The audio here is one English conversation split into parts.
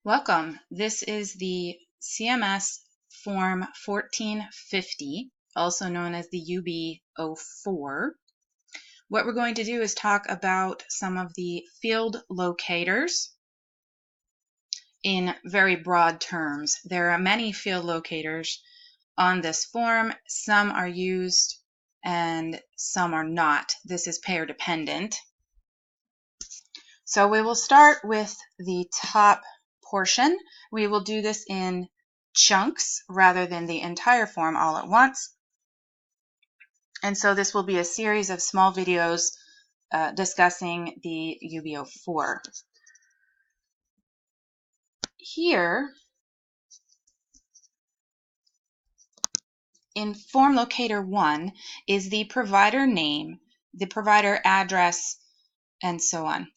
Welcome. This is the CMS Form 1450, also known as the UB04. What we're going to do is talk about some of the field locators in very broad terms. There are many field locators on this form. Some are used and some are not. This is payer dependent. So we will start with the top portion. We will do this in chunks rather than the entire form all at once. And so this will be a series of small videos discussing the UB04. Here, in Form Locator 1 is the provider name, the provider address, and so on.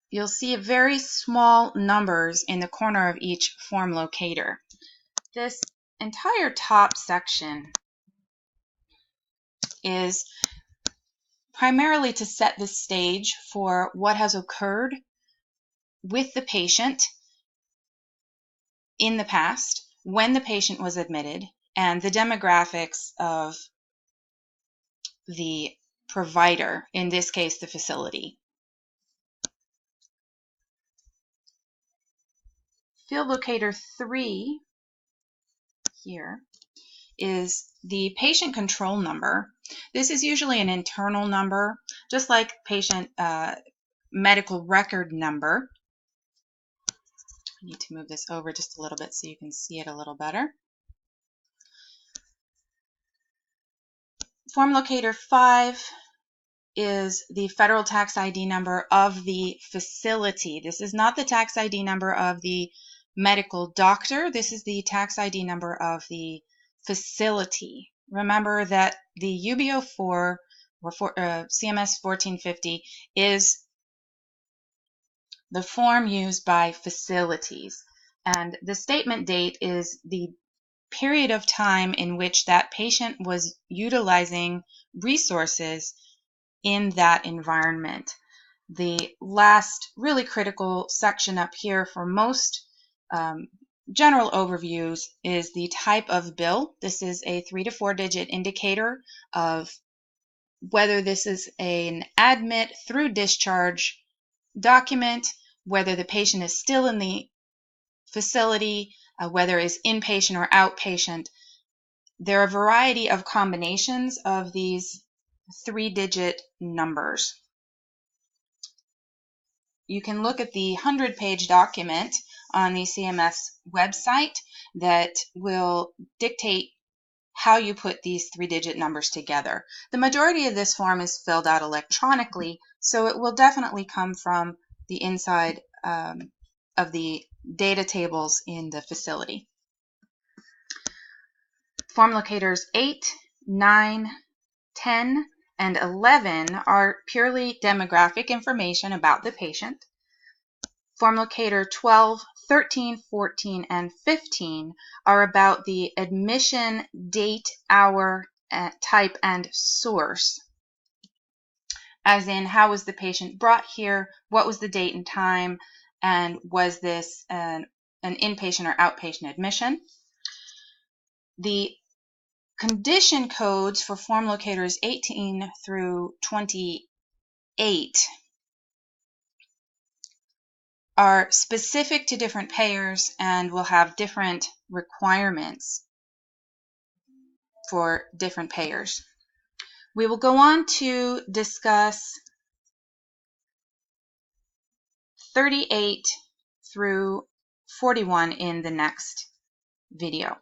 You'll see very small numbers in the corner of each form locator. This entire top section is primarily to set the stage for what has occurred with the patient in the past, when the patient was admitted, and the demographics of the provider, in this case the facility. Field Locator 3 here is the patient control number. This is usually an internal number, just like patient medical record number. I need to move this over just a little bit so you can see it a little better. Form Locator 5 is the federal tax ID number of the facility. This is not the tax ID number of the medical doctor. This is the tax ID number of the facility. Remember that the UB04 or CMS 1450 is the form used by facilities, and the statement date is the period of time in which that patient was utilizing resources in that environment. The last really critical section up here for most general overviews is the type of bill. This is a 3 to 4 digit indicator of whether this is an admit through discharge document, whether the patient is still in the facility, whether it's inpatient or outpatient. There are a variety of combinations of these 3-digit numbers. You can look at the 100-page document on the CMS website that will dictate how you put these 3-digit numbers together. The majority of this form is filled out electronically, so it will definitely come from the inside of the data tables in the facility. Form locators 8, 9, 10, and 11 are purely demographic information about the patient. Form locator 12, 13, 14, and 15 are about the admission date, hour, type, and source. As in, how was the patient brought here, what was the date and time, and was this an inpatient or outpatient admission. The condition codes for form locators 18 through 28 are specific to different payers and will have different requirements for different payers. We will go on to discuss 38 through 41 in the next video.